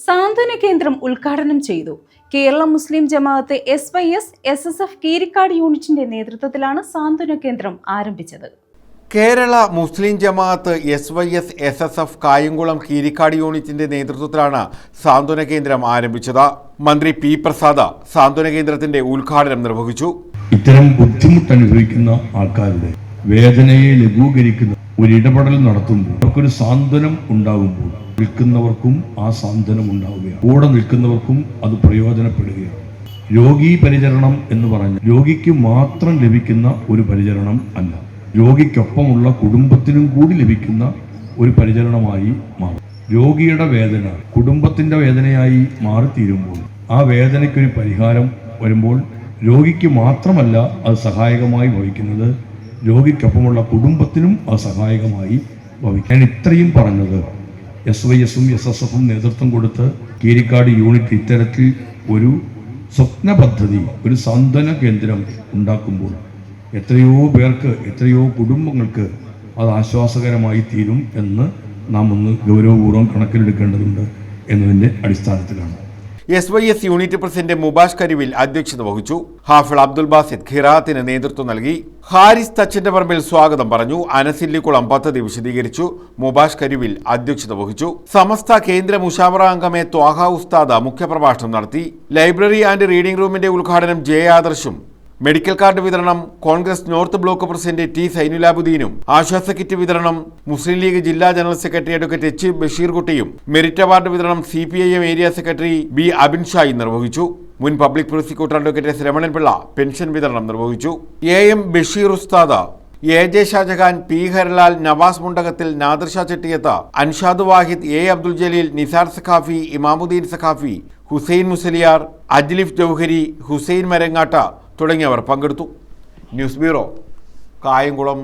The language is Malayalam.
സാന്ത്വന കേന്ദ്രം ഉദ്ഘാടനം ചെയ്തു. കേരള മുസ്ലിം ജമാഅത്ത് SYS SSF കീരിക്കാട് യൂണിറ്റിന്റെ നേതൃത്വത്തിലാണ് സാന്ത്വന കേന്ദ്രം ആരംഭിച്ചത്. കേരള മുസ്ലിം ജമാഅത്ത് SYS SSF കായംകുളം കീരിക്കാട് യൂണിറ്റിന്റെ നേതൃത്വത്തിലാണ് സാന്ത്വന കേന്ദ്രം ആരംഭിച്ചത്. മന്ത്രി P. പ്രസാദ് സാന്ത്വന കേന്ദ്രത്തിന്റെ ഉദ്ഘാടനം നിർവഹിച്ചു. ഇത്തരം ബുദ്ധിമുട്ട് അനുഭവിക്കുന്ന ആൾക്കാരുടെ വേദനയെ ലഘൂകരിക്കുന്ന ഒരു ഇടപെടൽ നടത്തുമ്പോൾ അവർക്കൊരു സാന്ത്വനം ഉണ്ടാകുമ്പോൾ നിൽക്കുന്നവർക്കും ആ സാന്ത്വനം ഉണ്ടാവുകയാണ്, കൂടെ നിൽക്കുന്നവർക്കും അത് പ്രയോജനപ്പെടുകയാണ്. രോഗീ പരിചരണം എന്ന് പറഞ്ഞാൽ രോഗിക്ക് മാത്രം ലഭിക്കുന്ന ഒരു പരിചരണം അല്ല, രോഗിക്കൊപ്പമുള്ള കുടുംബത്തിനും കൂടി ലഭിക്കുന്ന ഒരു പരിചരണമായി മാറും. രോഗിയുടെ വേദന കുടുംബത്തിന്റെ വേദനയായി മാറിത്തീരുമ്പോൾ ആ വേദനയ്ക്കൊരു പരിഹാരം വരുമ്പോൾ രോഗിക്ക് മാത്രമല്ല അത് സഹായകമായി ഭവിക്കുന്നത്, രോഗിക്കൊപ്പമുള്ള കുടുംബത്തിനും അത് സഹായകമായി ഭവിക്കാൻ. ഇത്രയും പറഞ്ഞത് SYSഉം SSFും നേതൃത്വം കൊടുത്ത് കീരിക്കാട് യൂണിറ്റ് ഇത്തരത്തിൽ ഒരു സ്വപ്ന പദ്ധതി, ഒരു സാന്ത്വന കേന്ദ്രം ഉണ്ടാക്കുമ്പോൾ എത്രയോ പേർക്ക്, എത്രയോ കുടുംബങ്ങൾക്ക് അത് ആശ്വാസകരമായി തീരും എന്ന് നാം ഒന്ന് ഗൗരവപൂർവ്വം കണക്കിലെടുക്കേണ്ടതുണ്ട് എന്നതിൻ്റെ അടിസ്ഥാനത്തിലാണ്. SYS യൂണിറ്റ് പ്രസിഡന്റ് മുബാഷ് കരിവിൽ അധ്യക്ഷത വഹിച്ചു. ഹാഫിൾ അബ്ദുൽ ബാസിദ് ഖിറാത്തിന് നേതൃത്വം നൽകി. ഹാരിസ് തച്ചന്റെ പറമ്പിൽ സ്വാഗതം പറഞ്ഞു. അനസില്ലിക്കുളം പദ്ധതി വിശദീകരിച്ചു. മുബാഷ് കരിവിൽ അധ്യക്ഷത വഹിച്ചു. സമസ്ത കേന്ദ്ര മുഷാവറ അംഗമെ ത്വാഹ ഉസ്താദ് മുഖ്യപ്രഭാഷണം നടത്തി. ലൈബ്രറി ആൻഡ് റീഡിംഗ് റൂമിന്റെ ഉദ്ഘാടനം ആദർശും മെഡിക്കൽ കാർഡ് വിതരണം Congress north block president T. സൈനുലാബുദ്ദീനും ആശ്വാസ കിറ്റ് വിതരണം മുസ്ലിം ലീഗ് ജില്ലാ ജനറൽ സെക്രട്ടറി അഡ്വക്കേറ്റ് H. ബഷീർകുട്ടിയും മെറിറ്റ് അവാർഡ് വിതരണം CPIM ഏരിയ സെക്രട്ടറി B. അബിൻഷായി നിർവഹിച്ചു. മുൻ public prosecutor advocate S. Ramananpillai pension വിതരണം നിർവഹിച്ചു. AM Basheer Usthad, AJ Shajahan, P. Harilal, Nawas Mundakathil, Nadir Shah Chettiyath, Anshad Wahid, A. Abdul Jaleel, Nisar Saqafi, Imamuddeen Saqafi, Hussain Musliyar, Ajlif Jouhari, Hussain Marangat തുടങ്ങിയവർ പങ്കെടുത്തു. News bureau, Kayamkulam.